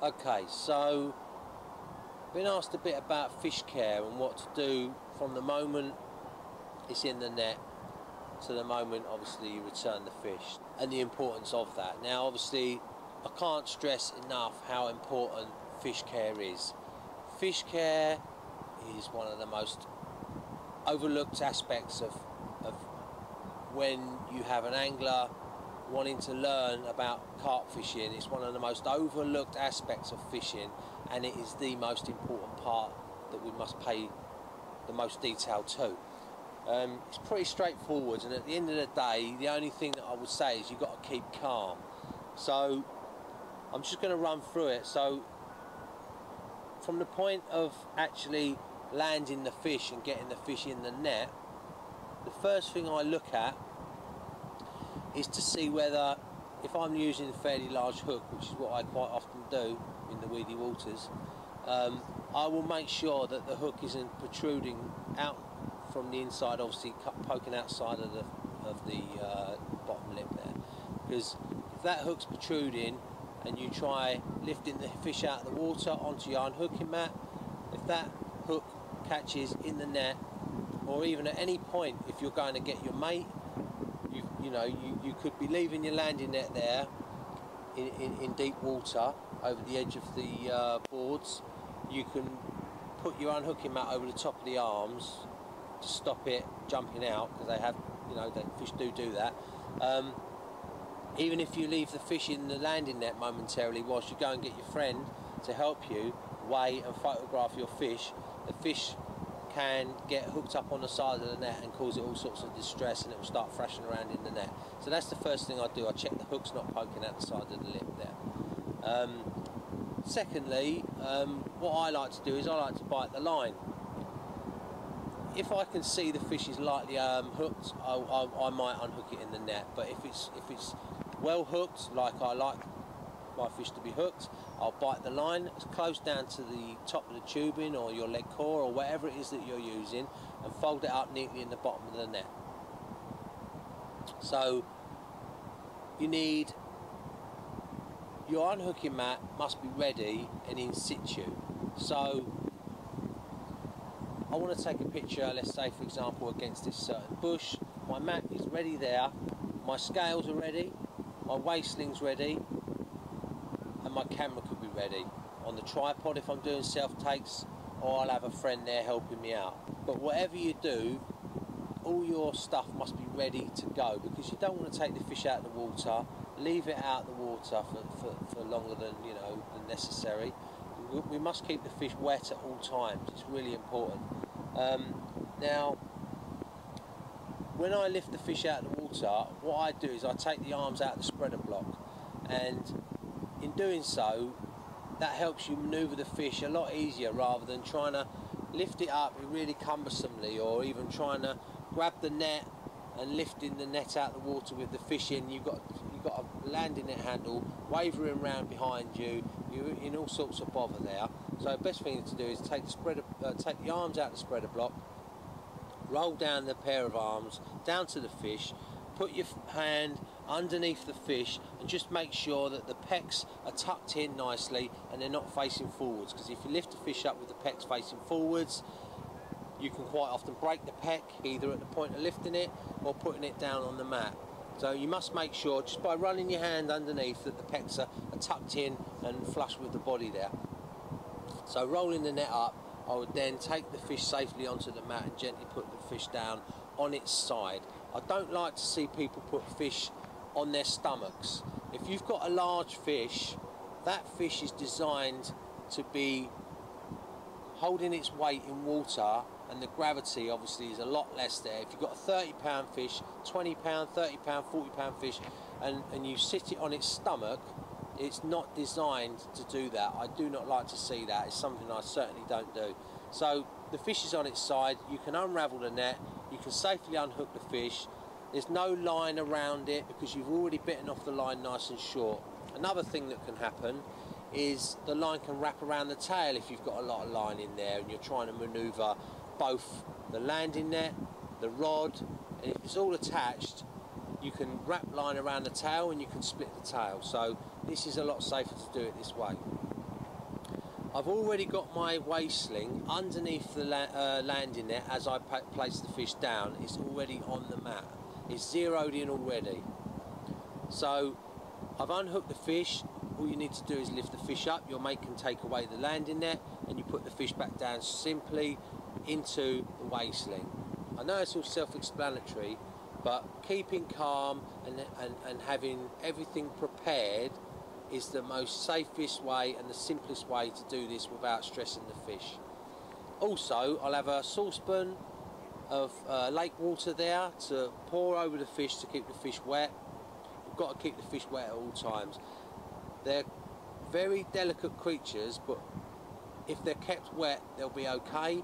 Okay, so been asked a bit about fish care and what to do from the moment it's in the net to the moment obviously you return the fish, and the importance of that. Now obviously I can't stress enough how important fish care is. Fish care is one of the most overlooked aspects of when you have an angler wanting to learn about carp fishing. It's one of the most overlooked aspects of fishing, and it is the most important part that we must pay the most detail to. It's pretty straightforward, and at the end of the day the only thing that I would say is you've got to keep calm. So I'm just going to run through it. So from the point of actually landing the fish and getting the fish in the net, the first thing I look at is to see whether, if I'm using a fairly large hook, which is what I quite often do in the weedy waters, I will make sure that the hook isn't protruding out from the inside, obviously poking outside of the bottom lip there, because if that hook's protruding and you try lifting the fish out of the water onto your unhooking mat, if that hook catches in the net, or even at any point if you're going to get your mate, you could be leaving your landing net there in deep water over the edge of the boards. You can put your unhooking mat over the top of the arms to stop it jumping out, because they have, the fish do that. Even if you leave the fish in the landing net momentarily whilst you go and get your friend to help you weigh and photograph your fish, the fish can get hooked up on the side of the net and cause it all sorts of distress, and it will start thrashing around in the net. So that's the first thing I do. I check the hook's not poking out the side of the lip there. Secondly, what I like to do is I like to bite the line. If I can see the fish is lightly hooked, I might unhook it in the net. But if it's well hooked, like I like my fish to be hooked, I'll bite the line close down to the top of the tubing or your leg core or whatever it is that you're using, and fold it up neatly in the bottom of the net. So you need your unhooking mat must be ready and in situ. So I want to take a picture, let's say for example against this certain bush. My mat is ready there, my scales are ready, my waist sling's ready, and my camera could be ready on the tripod if I'm doing self-takes, or I'll have a friend there helping me out. But whatever you do, all your stuff must be ready to go, because you don't want to take the fish out of the water, leave it out of the water for longer than than necessary. We must keep the fish wet at all times. It's really important. Now, when I lift the fish out of the water, what I do is I take the arms out of the spreader block, and in doing so, that helps you manoeuvre the fish a lot easier, rather than trying to lift it up really cumbersomely, or even trying to grab the net and lifting the net out of the water with the fish in. You've got a landing net handle wavering around behind you. You're in all sorts of bother there. So the best thing to do is take the arms out of the spreader block, roll down the pair of arms down to the fish, put your hand underneath the fish, and just make sure that the pecs are tucked in nicely and they're not facing forwards, because if you lift the fish up with the pecs facing forwards, you can quite often break the pec either at the point of lifting it or putting it down on the mat. So you must make sure, just by running your hand underneath, that the pecs are tucked in and flush with the body there. So rolling the net up, I would then take the fish safely onto the mat and gently put the fish down on its side. I don't like to see people put fish on their stomachs. If you've got a large fish, that fish is designed to be holding its weight in water, and the gravity obviously is a lot less there. If you've got a 30-pound fish, 20-pound, 30-pound, 40-pound fish, and you sit it on its stomach, it's not designed to do that. I do not like to see that. It's something I certainly don't do. So the fish is on its side, you can unravel the net, you can safely unhook the fish. There's no line around it because you've already bitten off the line nice and short. Another thing that can happen is the line can wrap around the tail if you've got a lot of line in there and you're trying to manoeuvre both the landing net, the rod, and if it's all attached, you can wrap line around the tail and you can split the tail. So this is a lot safer to do it this way. I've already got my weigh sling underneath the landing net as I place the fish down. It's already on the mat. It's zeroed in already. So I've unhooked the fish. All you need to do is lift the fish up. Your mate can take away the landing net and you put the fish back down simply into the weigh sling. I know it's all self-explanatory, but keeping calm and having everything prepared is the most safest way and the simplest way to do this without stressing the fish. Also, I'll have a saucepan of lake water there to pour over the fish to keep the fish wet. You've got to keep the fish wet at all times. They're very delicate creatures, but if they're kept wet, they'll be okay.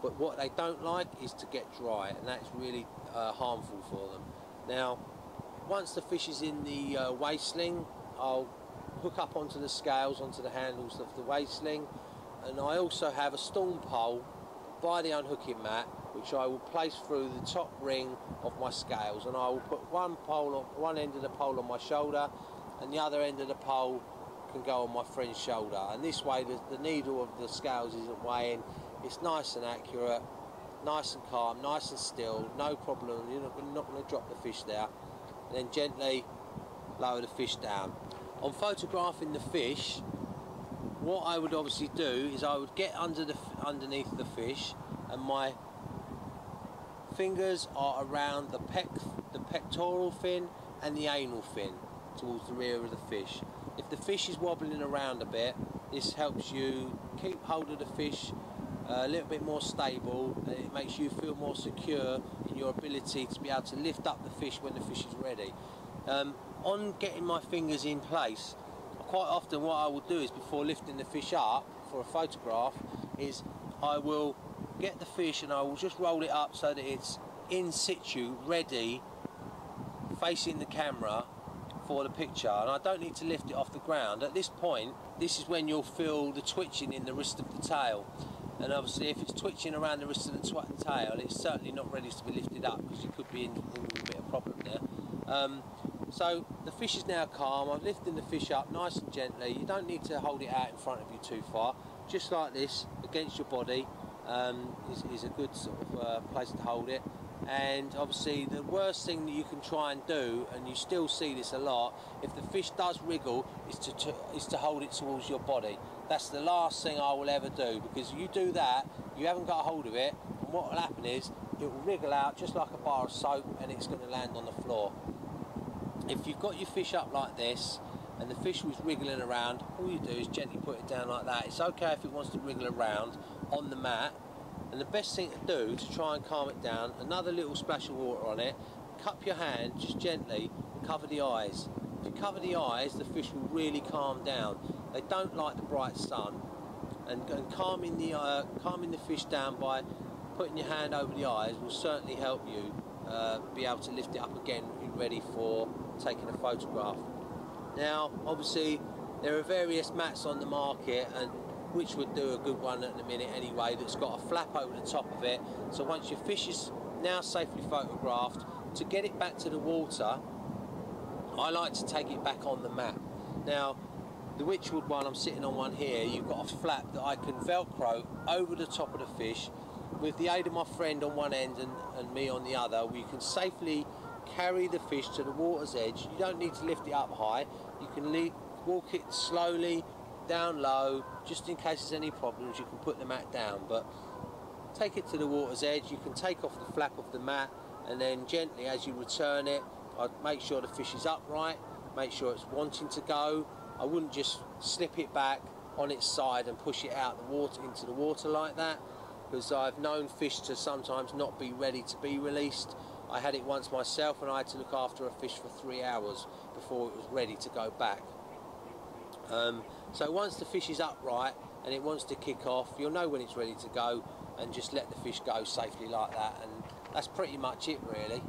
But what they don't like is to get dry, and that's really harmful for them. Now, once the fish is in the weigh sling, I'll hook up onto the scales, onto the handles of the weigh sling, and I also have a storm pole by the unhooking mat, which I will place through the top ring of my scales, and I will put one end of the pole on my shoulder, and the other end of the pole can go on my friend's shoulder, and this way the needle of the scales isn't weighing. It's nice and accurate, nice and calm, nice and still, no problem. You're not going to drop the fish there. And then gently lower the fish down. On photographing the fish, what I would obviously do is I would get underneath the fish, and my fingers are around the pectoral fin and the anal fin towards the rear of the fish. If the fish is wobbling around a bit, this helps you keep hold of the fish a little bit more stable, and it makes you feel more secure in your ability to be able to lift up the fish when the fish is ready. On getting my fingers in place, quite often what I will do is, before lifting the fish up for a photograph, is I will get the fish and I will just roll it up so that it's in situ, ready, facing the camera for the picture, and I don't need to lift it off the ground. At this point, this is when you'll feel the twitching in the wrist of the tail. And obviously, if it's twitching around the wrist of the tail, it's certainly not ready to be lifted up, because you could be in a bit of problem there. So the fish is now calm. I'm lifting the fish up nice and gently. You don't need to hold it out in front of you too far. Just like this, against your body, is a good sort of place to hold it. And obviously, the worst thing that you can try and do, and you still see this a lot, if the fish does wriggle, is to hold it towards your body. That's the last thing I will ever do, because you do that, you haven't got a hold of it, and what will happen is it will wriggle out just like a bar of soap, and it's going to land on the floor. If you've got your fish up like this and the fish was wriggling around, all you do is gently put it down like that. It's okay if it wants to wriggle around on the mat, and the best thing to do to try and calm it down, another little splash of water on it, cup your hand just gently and cover the eyes. If you cover the eyes, the fish will really calm down. They don't like the bright sun, and calming the fish down by putting your hand over the eyes will certainly help you be able to lift it up again, ready for taking a photograph. Now, obviously, there are various mats on the market, and Wychwood do a good one at the minute anyway, that's got a flap over the top of it, so once your fish is now safely photographed, to get it back to the water, I like to take it back on the mat. Now, the Wychwood one, I'm sitting on one here, you've got a flap that I can velcro over the top of the fish. With the aid of my friend on one end and me on the other, we can safely carry the fish to the water's edge. You don't need to lift it up high. You can walk it slowly down low, just in case there's any problems. You can put the mat down, but take it to the water's edge. You can take off the flap of the mat, and then gently, as you return it, I'd make sure the fish is upright, make sure it's wanting to go. I wouldn't just slip it back on its side and push it out the water into the water like that, because I've known fish to sometimes not be ready to be released. I had it once myself, and I had to look after a fish for 3 hours before it was ready to go back. So once the fish is upright and it wants to kick off, you'll know when it's ready to go, and just let the fish go safely like that, and that's pretty much it really.